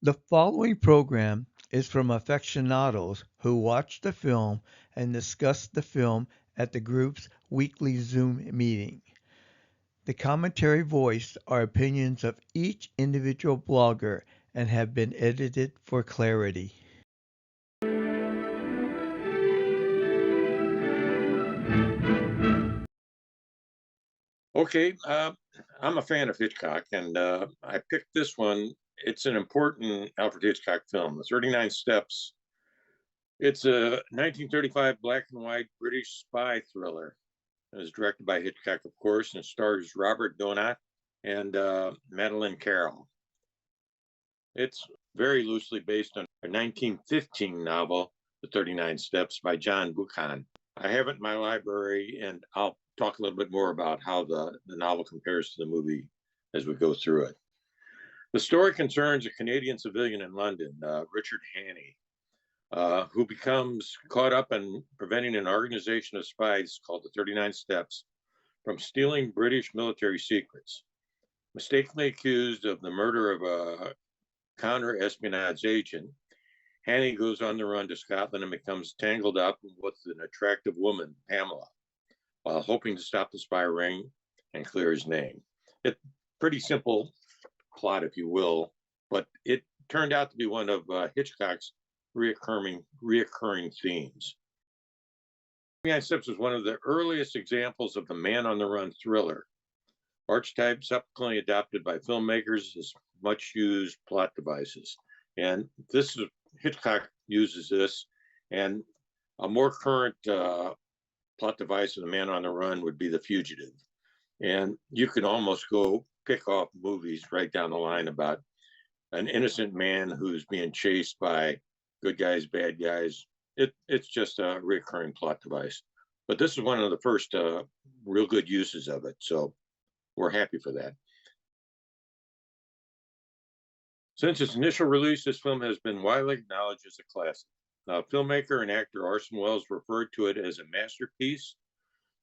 The following program is from aficionados who watch the film and discuss the film at the group's weekly Zoom meeting. The commentary voiced are opinions of each individual blogger and have been edited for clarity. Okay, I'm a fan of Hitchcock, and I picked this one. It's an important Alfred Hitchcock film, The 39 Steps. It's a 1935 black and white British spy thriller. It was directed by Hitchcock, of course, and stars Robert Donat and Madeleine Carroll. It's very loosely based on a 1915 novel, The 39 Steps by John Buchan. I have it in my library, and I'll talk a little bit more about how the novel compares to the movie as we go through it. The story concerns a Canadian civilian in London, Richard Hannay, who becomes caught up in preventing an organization of spies called the 39 Steps from stealing British military secrets. Mistakenly accused of the murder of a counter-espionage agent, Hannay goes on the run to Scotland and becomes tangled up with an attractive woman, Pamela, while hoping to stop the spy ring and clear his name. It's pretty simple plot, if you will, but it turned out to be one of Hitchcock's reoccurring themes. 39 Steps was one of the earliest examples of the man on the run thriller, archetype subsequently adopted by filmmakers as much used plot devices. And this is Hitchcock uses this, and a more current plot device of the man on the run would be The Fugitive. And you could almost go pick off movies right down the line about an innocent man who's being chased by good guys, bad guys. It's just a recurring plot device. But this is one of the first real good uses of it. So we're happy for that. Since its initial release, this film has been widely acknowledged as a classic. Filmmaker and actor Orson Welles referred to it as a masterpiece.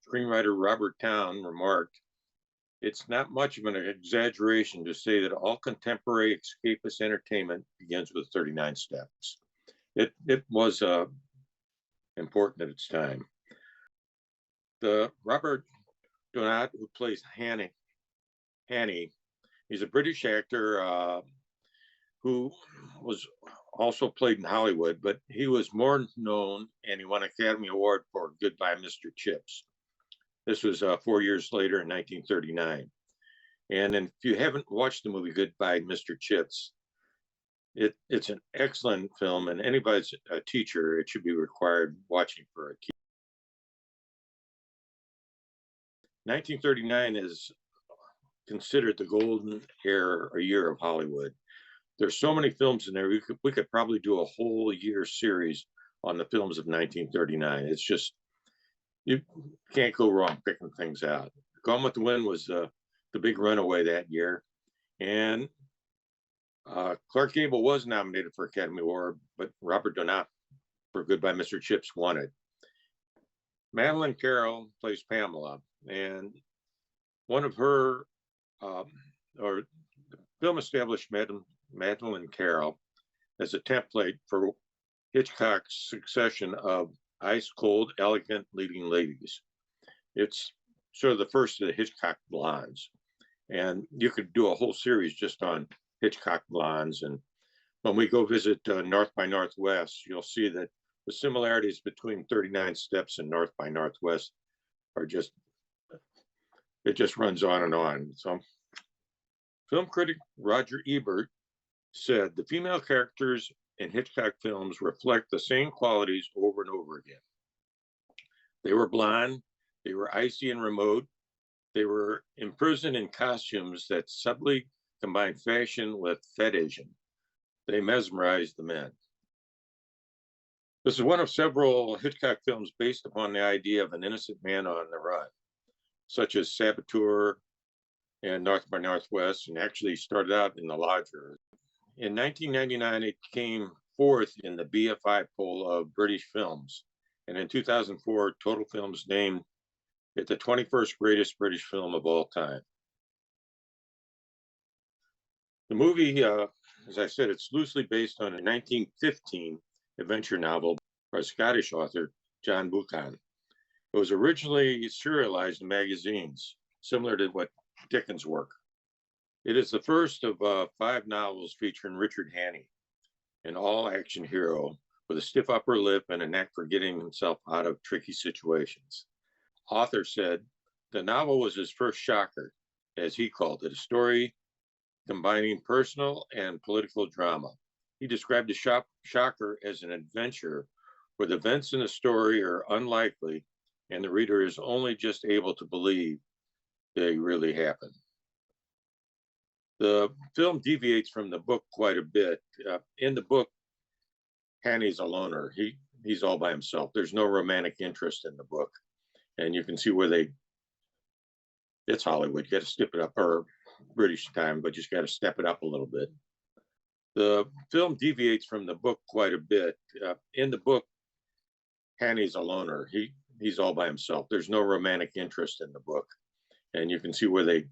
Screenwriter Robert Towne remarked, "It's not much of an exaggeration to say that all contemporary escapist entertainment begins with 39 Steps." It was important at its time. The Robert Donat, who plays Hannay, he's a British actor who was also played in Hollywood, but he was more known and he won an Academy Award for Goodbye, Mr. Chips. This was 4 years later in 1939. And if you haven't watched the movie Goodbye, Mr. Chips, it's an excellent film, and anybody's a teacher, it should be required watching for a teacher. 1939 is considered the golden era or year of Hollywood. There's so many films in there. We could probably do a whole year series on the films of 1939. It's just, you can't go wrong picking things out. Gone with the Wind was the big runaway that year, and Clark Gable was nominated for Academy Award, but Robert Donat for Goodbye, Mr. Chips won it. Madeleine Carroll plays Pamela, and one of her, or the film established Madeleine Carroll as a template for Hitchcock's succession of ice cold, elegant leading ladies. It's sort of the first of the Hitchcock blondes. And you could do a whole series just on Hitchcock blondes. And when we go visit North by Northwest, you'll see that the similarities between 39 Steps and North by Northwest are just, it just runs on and on. So film critic Roger Ebert said, "The female characters in Hitchcock films reflect the same qualities over and over again. They were blonde, they were icy and remote, they were imprisoned in costumes that subtly combined fashion with fetishing. They mesmerized the men." This is one of several Hitchcock films based upon the idea of an innocent man on the run, such as Saboteur and North by Northwest, and actually started out in The Lodger. In 1999, it came fourth in the BFI poll of British films. And in 2004, Total Films named it the 21st greatest British film of all time. The movie As I said, it's loosely based on a 1915 adventure novel by Scottish author John Buchan. It was originally serialized in magazines, similar to what Dickens' work. It is the first of 5 novels featuring Richard Hannay, an all-action hero with a stiff upper lip and a knack for getting himself out of tricky situations. Author said the novel was his first shocker, as he called it, a story combining personal and political drama. He described the shocker as an adventure where the events in the story are unlikely and the reader is only just able to believe they really happened. The film deviates from the book quite a bit. In the book, Hannay's a loner. He's all by himself. There's no romantic interest in the book, and you can see where it's Hollywood. You got to step it up, or British time, but you just got to step it up a little bit. The film deviates from the book quite a bit. In the book, Hannay's a loner. He's all by himself. There's no romantic interest in the book, and you can see where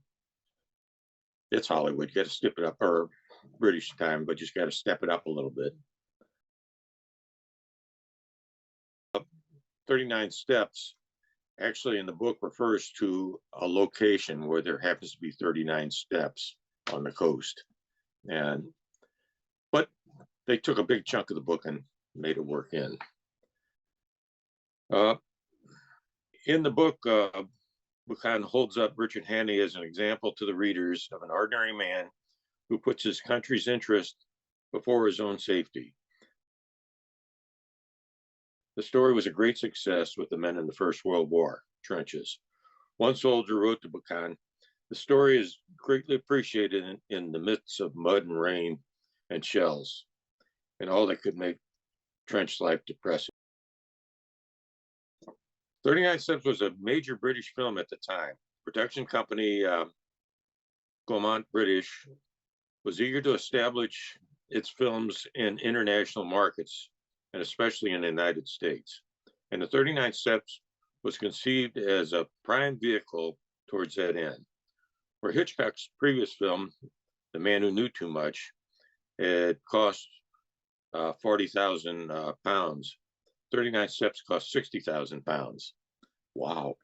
it's Hollywood. You got to step it up, or British time, but you just got to step it up a little bit. 39 Steps actually in the book refers to a location where there happens to be 39 steps on the coast. But they took a big chunk of the book and made it work in. In the book, Buchan holds up Richard Hannay as an example to the readers of an ordinary man who puts his country's interest before his own safety. The story was a great success with the men in the First World War trenches. One soldier wrote to Buchan, the story is greatly appreciated in the midst of mud and rain and shells and all that could make trench life depressing. 39 Steps was a major British film at the time. Production company Gaumont British was eager to establish its films in international markets, and especially in the United States. And the 39 Steps was conceived as a prime vehicle towards that end. Where Hitchcock's previous film, The Man Who Knew Too Much, had cost 40,000 pounds, 39 Steps cost 60,000 pounds. Wow.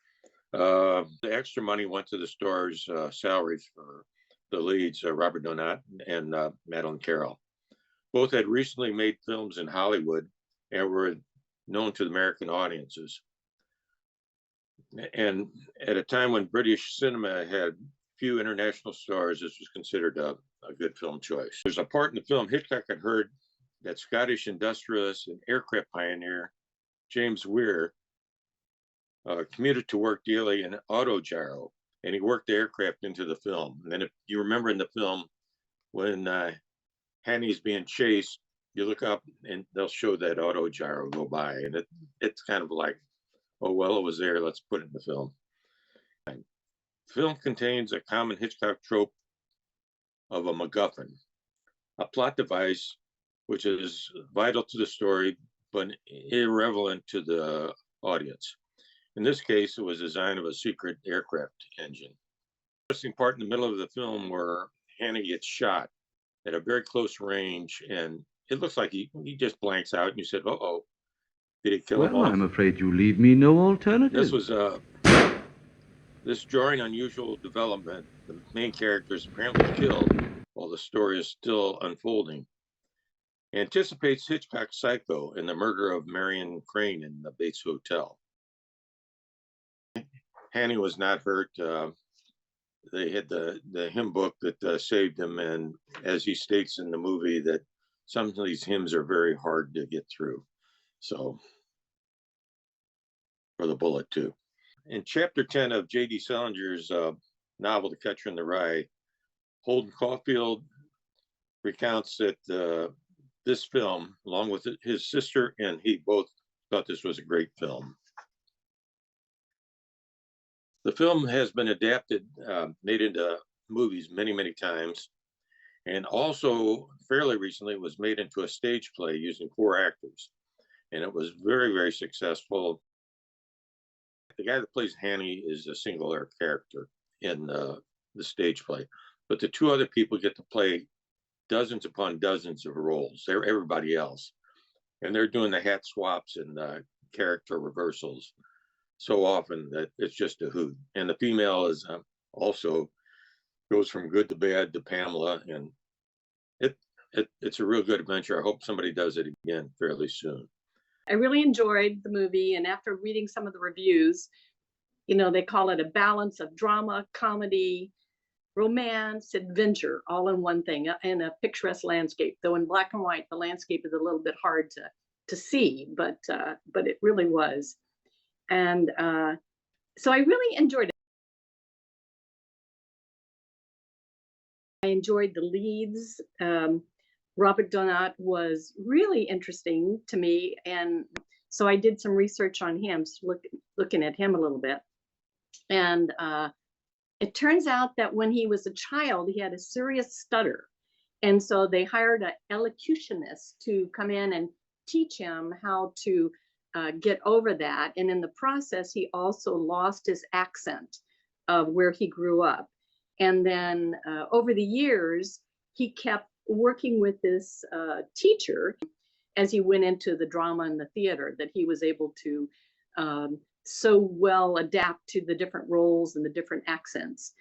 The extra money went to the star's salaries for the leads, Robert Donat and Madeline Carroll. Both had recently made films in Hollywood and were known to the American audiences. And at a time when British cinema had few international stars, this was considered a good film choice. There's a part in the film Hitchcock had heard that Scottish industrialist and aircraft pioneer James Weir commuted to work daily in autogyro, and he worked the aircraft into the film. And then if you remember in the film, when Hannay's being chased, you look up and they'll show that autogyro go by, and it's kind of like, oh, well, it was there, let's put it in the film. The film contains a common Hitchcock trope of a MacGuffin, a plot device which is vital to the story, but irrelevant to the audience. In this case, it was the design of a secret aircraft engine. The interesting part in the middle of the film where Hannay gets shot at a very close range, and it looks like he just blanks out, and you said, uh-oh, did he kill him Well, off? I'm afraid you leave me no alternative. This was this jarring, unusual development. The main character is apparently killed while the story is still unfolding. Anticipates Hitchcock's Psycho and the murder of Marion Crane in the Bates Hotel. Hannay was not hurt. They had the hymn book that saved him, and as he states in the movie, that some of these hymns are very hard to get through. So, for the bullet too. In chapter 10 of J.D. Salinger's novel, The Catcher in the Rye, Holden Caulfield recounts that this film, along with his sister and he, both thought this was a great film. The film has been adapted, made into movies many, many times, and also fairly recently was made into a stage play using 4 actors, and it was very, very successful. The guy that plays Hannay is a singular character in the stage play, but the 2 other people get to play dozens upon dozens of roles. They're everybody else, and they're doing the hat swaps and character reversals so often that it's just a hoot. And the female is also goes from good to bad to Pamela, and it's a real good adventure. I hope somebody does it again fairly soon. I really enjoyed the movie, and after reading some of the reviews, you know, they call it a balance of drama, comedy, romance, adventure, all in one thing, in a picturesque landscape. Though in black and white, the landscape is a little bit hard to see, but it really was. And so I really enjoyed it. I enjoyed the leads. Robert Donat was really interesting to me, and so I did some research on him, looking at him a little bit. And it turns out that when he was a child, he had a serious stutter. And so they hired an elocutionist to come in and teach him how to get over that. And in the process, he also lost his accent of where he grew up. And then over the years, he kept working with this teacher as he went into the drama and the theater, that he was able to so well adapt to the different roles and the different accents.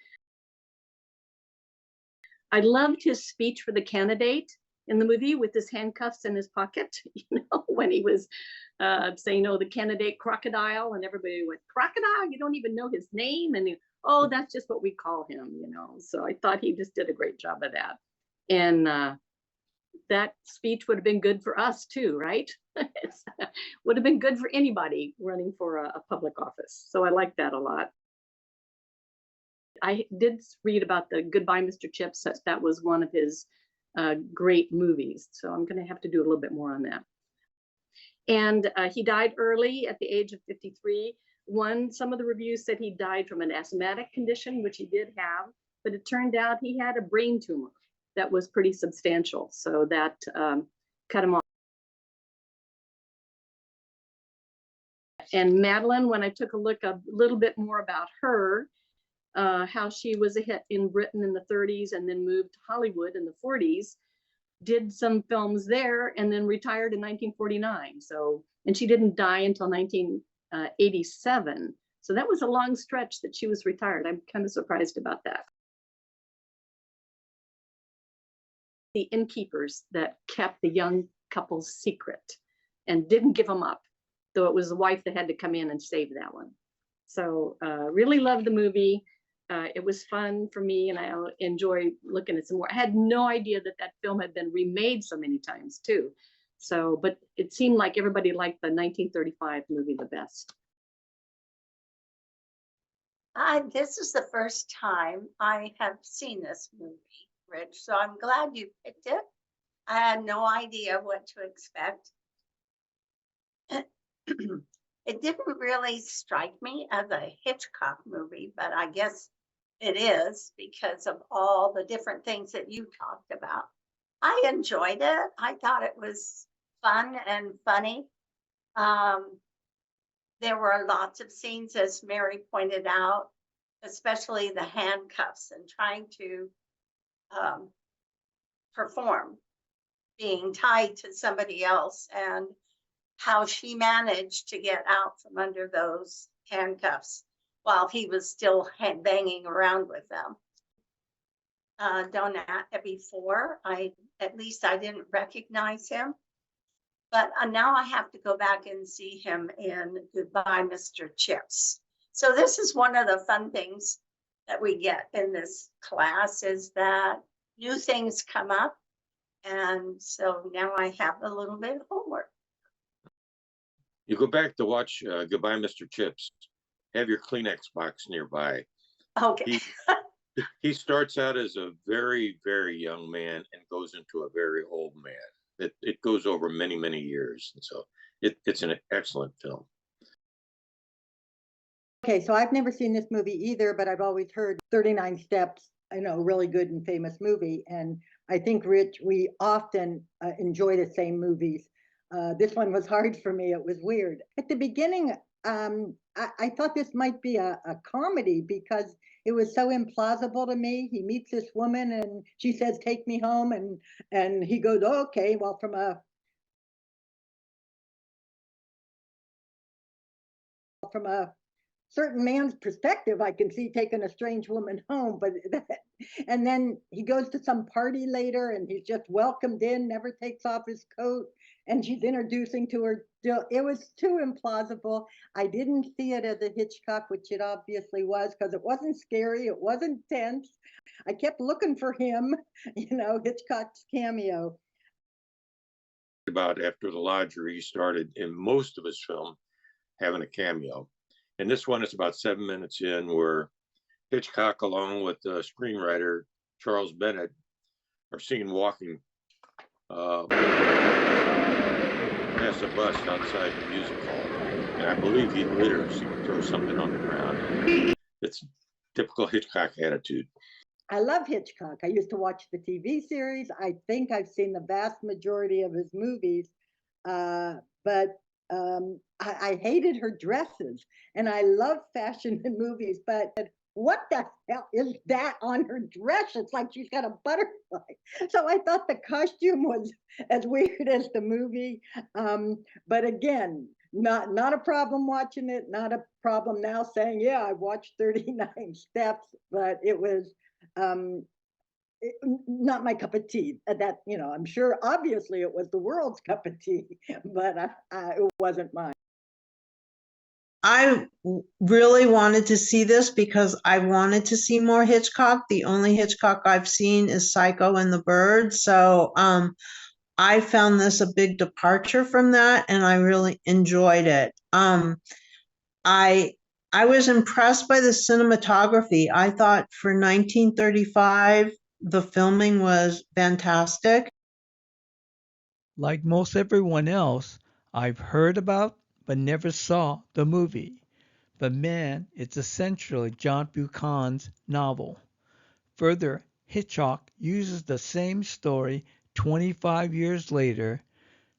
I loved his speech for the candidate in the movie with his handcuffs in his pocket, you know, when he was saying, oh, the candidate crocodile, and everybody went, crocodile? You don't even know his name? And he, oh, that's just what we call him, you know. So I thought he just did a great job of that. And that speech would have been good for us too, right? Would have been good for anybody running for a public office. So I like that a lot. I did read about the Goodbye, Mr. Chips. That was one of his great movies. So I'm going to have to do a little bit more on that. And he died early at the age of 53. Some of the reviews said he died from an asthmatic condition, which he did have, but it turned out he had a brain tumor that was pretty substantial. So that cut him off. And Madeline, when I took a look a little bit more about her, how she was a hit in Britain in the 30s and then moved to Hollywood in the 40s, did some films there, and then retired in 1949. So, and she didn't die until 1987. So that was a long stretch that she was retired. I'm kind of surprised about that. The innkeepers that kept the young couple's secret and didn't give them up, though it was the wife that had to come in and save that one. So really loved the movie. It was fun for me, and I enjoy looking at some more. I had no idea that that film had been remade so many times too. So, but it seemed like everybody liked the 1935 movie the best. This is the first time I have seen this movie, Rich, so I'm glad you picked it. I had no idea what to expect. It didn't really strike me as a Hitchcock movie, but I guess it is because of all the different things that you talked about. I enjoyed it. I thought it was fun and funny. There were lots of scenes, as Mary pointed out, especially the handcuffs and trying to perform, being tied to somebody else, and how she managed to get out from under those handcuffs while he was still banging around with them. Donat before, at least I didn't recognize him, but now I have to go back and see him in Goodbye, Mr. Chips. So this is one of the fun things that we get in this class, is that new things come up. And so now I have a little bit of homework. You go back to watch Goodbye, Mr. Chips. Have your Kleenex box nearby. Okay. He starts out as a very, very young man and goes into a very old man. It goes over many, many years. And so it's an excellent film. Okay, so I've never seen this movie either, but I've always heard 39 Steps, I know, really good and famous movie. And I think, Rich, we often enjoy the same movies. This one was hard for me. It was weird. At the beginning, I thought this might be a comedy because it was so implausible to me. He meets this woman and she says, "Take me home," and he goes, "Oh, okay." Well, from a certain man's perspective, I can see taking a strange woman home, but and then he goes to some party later and he's just welcomed in, never takes off his coat, and she's introducing to her. It was too implausible. I didn't see it as a Hitchcock, which it obviously was, because it wasn't scary, it wasn't tense. I kept looking for him, Hitchcock's cameo. About after The Lodger, he started in most of his film having a cameo. And this one is about 7 minutes in, where Hitchcock, along with the screenwriter Charles Bennett, are seen walking past a bus outside the music hall. And I believe he literally throws something on the ground. It's typical Hitchcock attitude. I love Hitchcock. I used to watch the TV series. I think I've seen the vast majority of his movies, but I hated her dresses, and I love fashion in movies, but what the hell is that on her dress? It's like she's got a butterfly. So I thought the costume was as weird as the movie. But again, not a problem watching it, not a problem now saying, yeah, I watched 39 Steps, but it was not my cup of tea. That, I'm sure obviously it was the world's cup of tea, but it wasn't mine. I really wanted to see this because I wanted to see more Hitchcock. The only Hitchcock I've seen is Psycho and the Bird. So I found this a big departure from that, and I really enjoyed it. I was impressed by the cinematography. I thought for 1935, the filming was fantastic. Like most everyone else, I've heard about but never saw the movie. But man, it's essentially John Buchan's novel. Further, Hitchcock uses the same story 25 years later,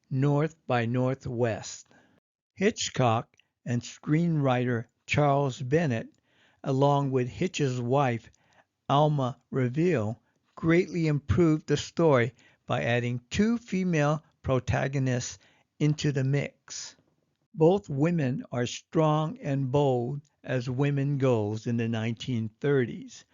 North by Northwest. Hitchcock and screenwriter Charles Bennett, along with Hitch's wife Alma Reville, greatly improved the story by adding two female protagonists into the mix. Both women are strong and bold as women goes in the 1930s,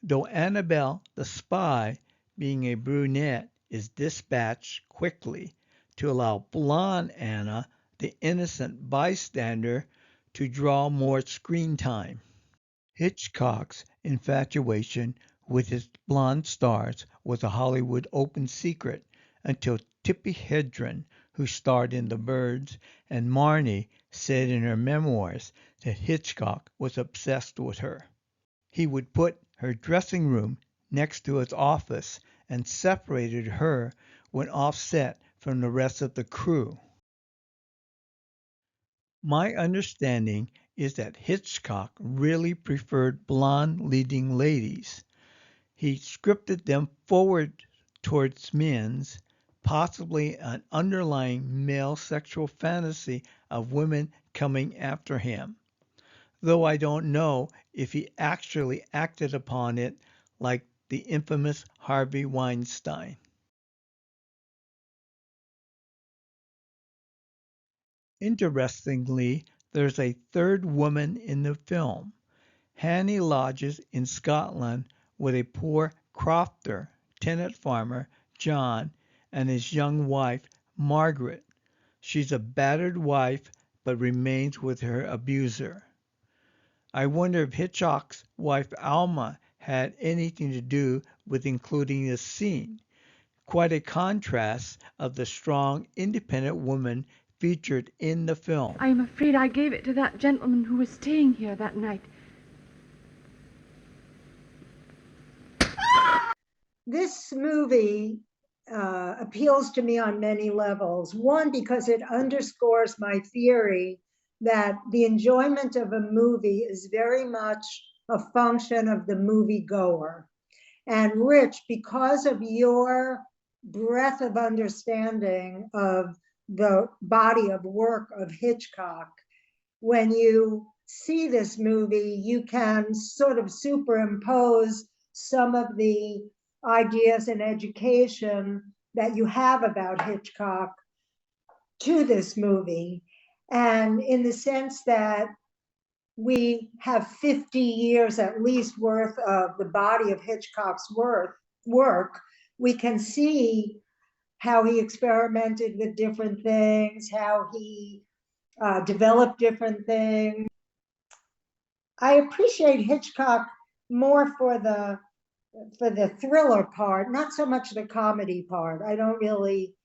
though Annabelle the spy, being a brunette, is dispatched quickly to allow blonde Anna, the innocent bystander, to draw more screen time. Hitchcock's infatuation with his blonde stars was a Hollywood open secret until Tippi Hedren, who starred in The Birds, and Marnie said in her memoirs that Hitchcock was obsessed with her. He would put her dressing room next to his office and separated her when offset from the rest of the crew. My understanding is that Hitchcock really preferred blonde leading ladies. He scripted them forward towards men's, possibly an underlying male sexual fantasy of women coming after him, though I don't know if he actually acted upon it like the infamous Harvey Weinstein. Interestingly, there's a third woman in the film. Hanny lodges in Scotland with a poor crofter, tenant farmer, John, and his young wife, Margaret. She's a battered wife, but remains with her abuser. I wonder if Hitchcock's wife Alma had anything to do with including this scene. Quite a contrast of the strong, independent woman featured in the film. I am afraid I gave it to that gentleman who was staying here that night. This movie appeals to me on many levels. One, because it underscores my theory that the enjoyment of a movie is very much a function of the moviegoer. And Rich, because of your breadth of understanding of the body of work of Hitchcock, when you see this movie, you can sort of superimpose some of the ideas in education that you have about Hitchcock to this movie. And in the sense that we have 50 years at least worth of the body of Hitchcock's work, we can see how he experimented with different things, how he developed different things. I appreciate Hitchcock more for the thriller part, not so much the comedy part. I don't really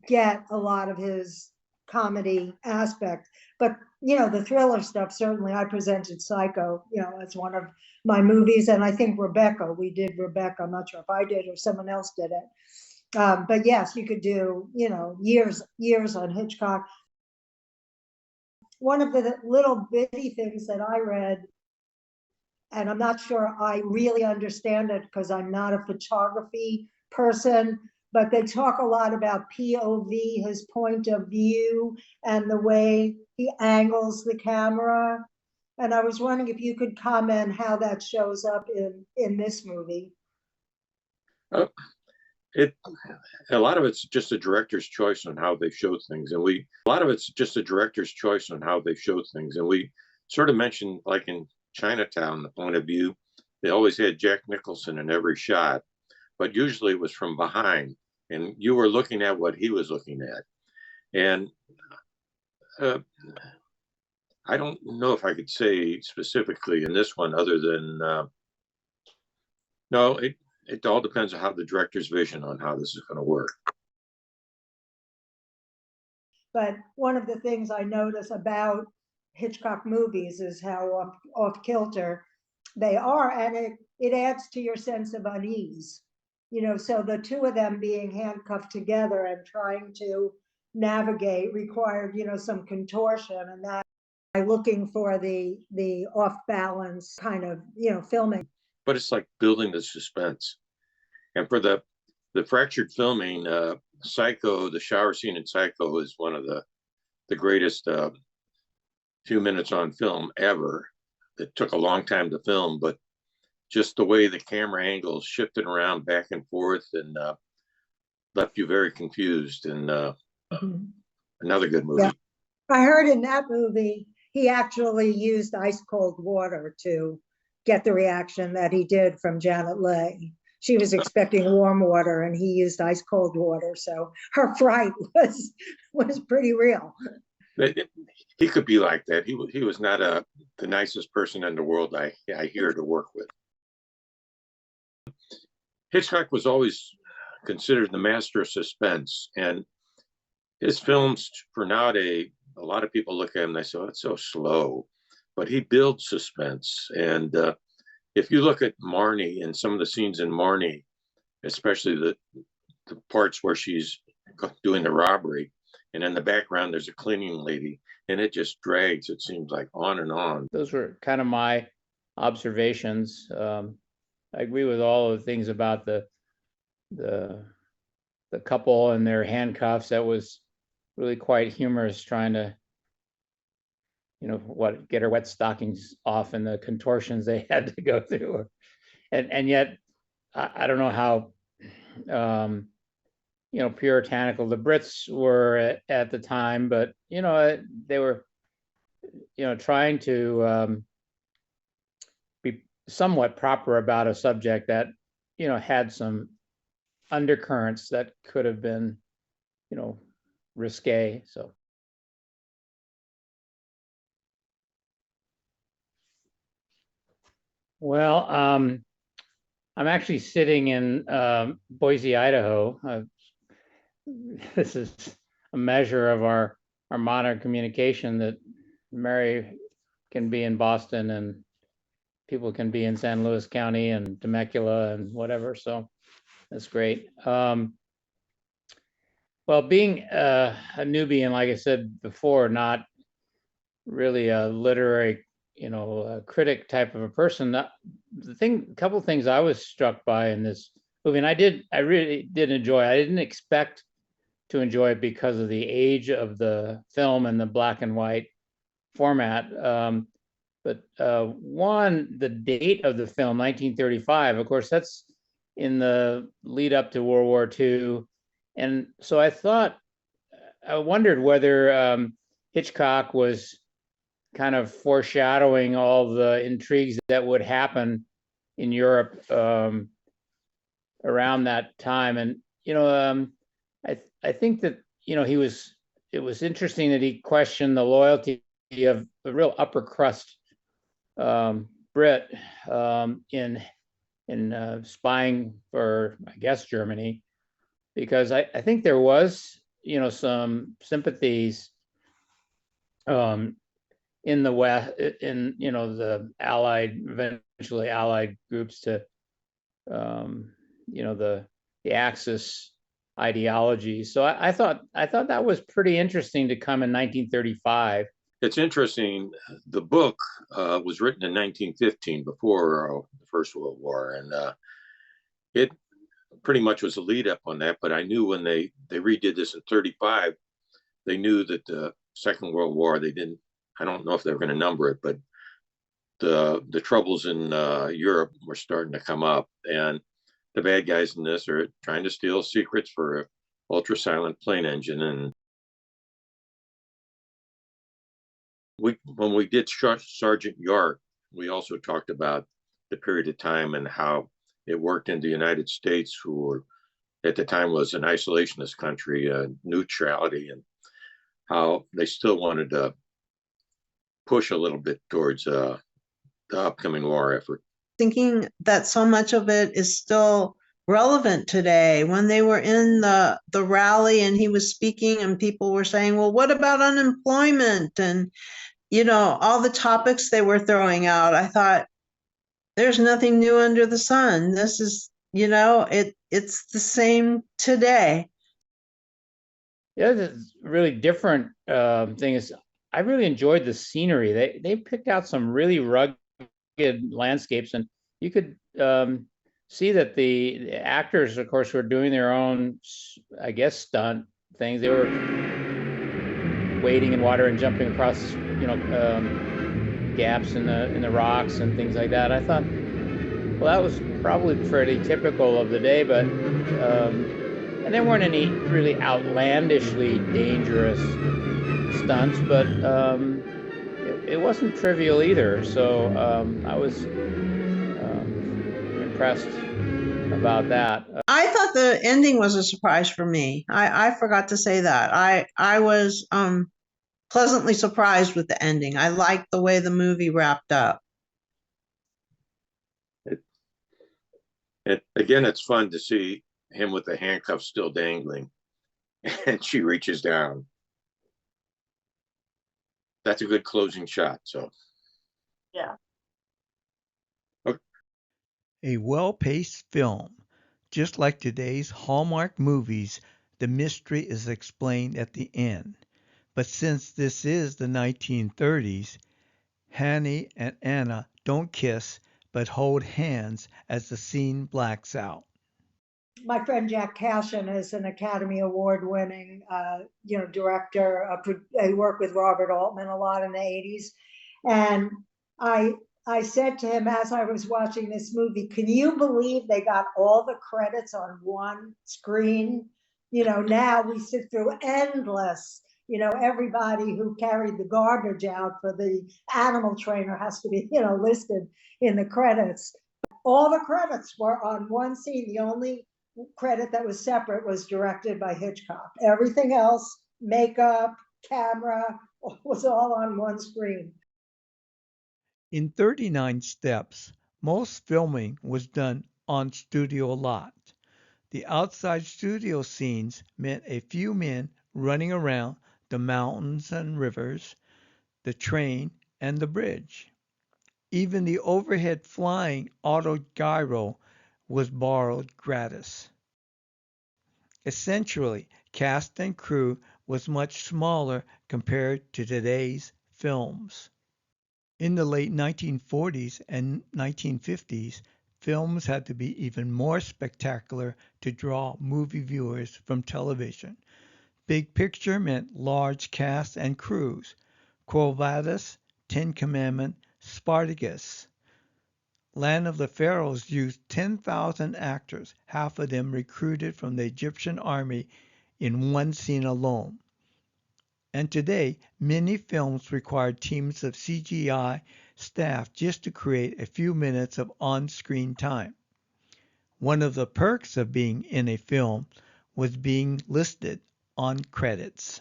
get a lot of his comedy aspect, but the thriller stuff, certainly. I presented Psycho, as one of my movies, and I think we did Rebecca. I'm not sure if I did or someone else did it. But yes, you could do, years on Hitchcock. One of the little bitty things that I read, and I'm not sure I really understand it because I'm not a photography person, but they talk a lot about POV, his point of view, and the way he angles the camera. And I was wondering if you could comment how that shows up in this movie. A lot of it's just a director's choice on how they show things, and we sort of mentioned, like in Chinatown, the point of view. They always had Jack Nicholson in every shot, but usually it was from behind, and you were looking at what he was looking at. And I don't know if I could say specifically in this one, other than no, it all depends on how the director's vision on how this is going to work. But one of the things I notice about Hitchcock movies is how off kilter they are, and it adds to your sense of unease. So the two of them being handcuffed together and trying to navigate required, some contortion, and that by looking for the off balance kind of, filming. But it's like building the suspense. And for the fractured filming, Psycho, the shower scene in Psycho is one of the greatest few minutes on film ever. It took a long time to film, but just the way the camera angles shifted around back and forth and left you very confused. And another good movie. Yeah. I heard in that movie, he actually used ice cold water to get the reaction that he did from Janet Leigh. She was expecting warm water and he used ice cold water. So her fright was pretty real. He could be like that. He was not the nicest person in the world I hear to work with. Hitchcock was always considered the master of suspense, and his films for nowadays, a lot of people look at him and they say, "Oh, it's so slow," but he builds suspense. And if you look at Marnie and some of the scenes in Marnie, especially the parts where she's doing the robbery, and in the background there's a cleaning lady, and it just drags, it seems like, on and on. Those were kind of my observations. I agree with all of the things about the couple and their handcuffs. That was really quite humorous, trying to, get her wet stockings off and the contortions they had to go through. And yet, I don't know how, puritanical the Brits were at the time, but, they were, trying to be somewhat proper about a subject that, had some undercurrents that could have been, risque. So. Well, I'm actually sitting in Boise, Idaho. This is a measure of our modern communication, that Mary can be in Boston and people can be in San Luis County and Temecula and whatever. So that's great. Well, being a newbie, and like I said before, not really a literary, a critic type of a person, a couple of things I was struck by in this movie, and I really did enjoy. I didn't expect to enjoy it because of the age of the film and the black and white format. one, the date of the film, 1935, of course, that's in the lead up to World War II. And so I wondered whether Hitchcock was kind of foreshadowing all the intrigues that would happen in Europe around that time. And, I think that, it was interesting that he questioned the loyalty of the real upper crust Brit in spying for, I guess, Germany, because I think there was, some sympathies in the West, in the eventually Allied groups to, the Axis ideology. So I thought that was pretty interesting to come in 1935. It's interesting. The book was written in 1915, before the First World War, and it pretty much was a lead up on that. But I knew when they redid this in 35, they knew that the Second World War, they didn't. I don't know if they were going to number it, but the troubles in Europe were starting to come up, and the bad guys in this are trying to steal secrets for an ultra silent plane engine. And when we did Sergeant York, we also talked about the period of time and how it worked in the United States, who were, at the time, was an isolationist country, neutrality, and how they still wanted to push a little bit towards the upcoming war effort. Thinking that so much of it is still relevant today. When they were in the rally and he was speaking and people were saying, well, what about unemployment? And, all the topics they were throwing out, I thought, there's nothing new under the sun. This is, it's the same today. Yeah, the really different thing is, I really enjoyed the scenery. They picked out some really rugged landscapes, and you could see that the actors, of course, were doing their own, I guess, stunt things. They were wading in water and jumping across, gaps in the rocks and things like that. I thought, well, that was probably pretty typical of the day, but and there weren't any really outlandishly dangerous stunts, but it wasn't trivial either. So I was impressed about that. I thought the ending was a surprise for me. I forgot to say that. I was pleasantly surprised with the ending. I liked the way the movie wrapped up. Again, it's fun to see him with the handcuffs still dangling, and she reaches down. That's a good closing shot. So, Yeah. Okay. A well-paced film. Just like today's Hallmark movies, the mystery is explained at the end. But since this is the 1930s, Hanny and Anna don't kiss but hold hands as the scene blacks out. My friend Jack Cashin is an Academy Award winning, director. He worked with Robert Altman a lot in the 80s. And I said to him as I was watching this movie, can you believe they got all the credits on one screen? Now we sit through endless, everybody who carried the garbage out for the animal trainer has to be, listed in the credits. All the credits were on one scene. The only credit that was separate was directed by Hitchcock. Everything else, makeup, camera, was all on one screen. In 39 Steps, most filming was done on studio lot. The outside studio scenes meant a few men running around the mountains and rivers, the train, and the bridge. Even the overhead flying autogyro was borrowed gratis. Essentially, cast and crew was much smaller compared to today's films. In the late 1940s and 1950s, films had to be even more spectacular to draw movie viewers from television. Big picture meant large casts and crews. Quo Vadis, Ten Commandment, Spartacus. Land of the Pharaohs used 10,000 actors, half of them recruited from the Egyptian army in one scene alone. And today, many films require teams of CGI staff just to create a few minutes of on-screen time. One of the perks of being in a film was being listed on credits.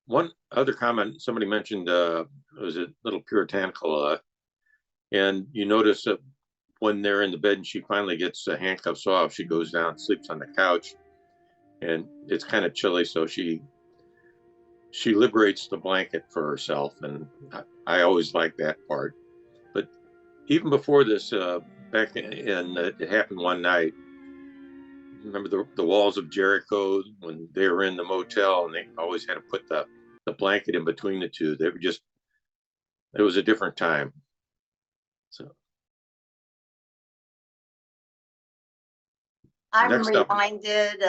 One other comment, somebody mentioned, was a little puritanical, and you notice that when they're in the bed and she finally gets the handcuffs off, she goes down, sleeps on the couch, and it's kind of chilly, so she liberates the blanket for herself, and I always like that part. But even before this, back in it happened one night. Remember the walls of Jericho when they were in the motel, and they always had to put the blanket in between the two. They were just, it was a different time. So I'm next up, reminded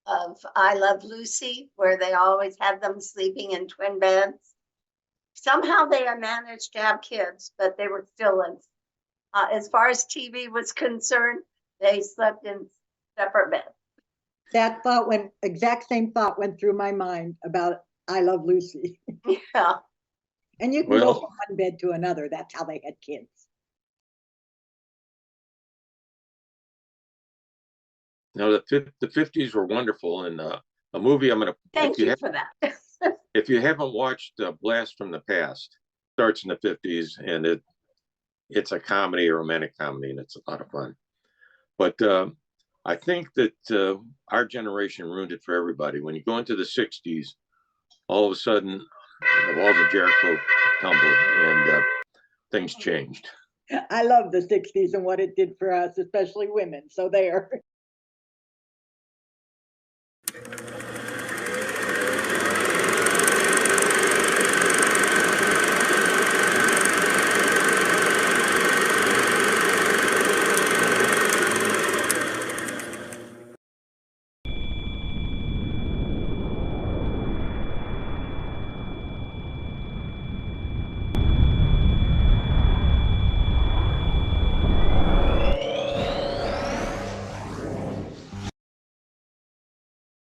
of I Love Lucy, where they always had them sleeping in twin beds. Somehow they managed to have kids, but they were still in, as far as TV was concerned, they slept in separate beds. That exact same thought went through my mind about I Love Lucy. Yeah. And you can go from one bed to another. That's how they had kids. no, the 50s were wonderful, and a movie I'm gonna. Thank you for that. If you haven't watched Blast from the Past, starts in the 50s, and it's a comedy, a romantic comedy, and it's a lot of fun. But I think that our generation ruined it for everybody. When you go into the 60s, all of a sudden, the walls of Jericho tumbled and things changed. I love the 60s and what it did for us, especially women. So there.